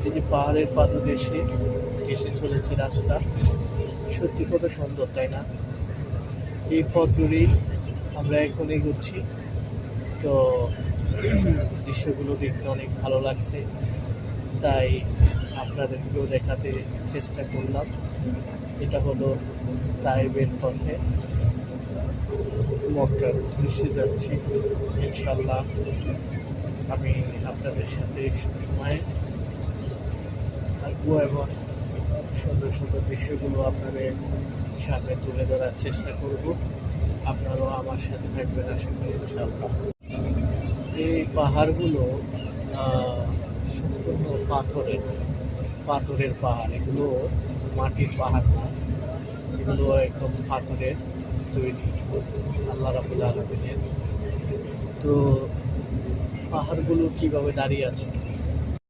এই যে পাহাড়ের পাদদেশে ঘেঁষে চলেছে রাস্তা, সত্যি কত সুন্দর, তাই না? এই পথ ধরেই আমরা এখন এগোচ্ছি। তো দৃশ্যগুলো দেখতে অনেক ভালো লাগছে, তাই আপনাদেরকেও দেখাতে চেষ্টা করলাম। এটা হলো তায়েবের পথে মক্কার উদ্দেশ্যে যাচ্ছি। ইনশাল্লাহ আমি আপনাদের সাথে সবসময় থাকবো এবং সুন্দর সুন্দর দৃশ্যগুলো আপনাদের সামনে তুলে ধরার চেষ্টা করব। আপনারাও আমার সাথে থাকবেন আশা করি ইনশাল্লাহ। এই পাহাড়গুলো সম্পূর্ণ পাথরের পাহাড়। এগুলো মাটির পাহাড় না, এগুলো একদম পাথরের তৈরি, আল্লাহ রাব্বুল আলামিনের। তো পাহাড়গুলো কীভাবে দাঁড়িয়ে আছে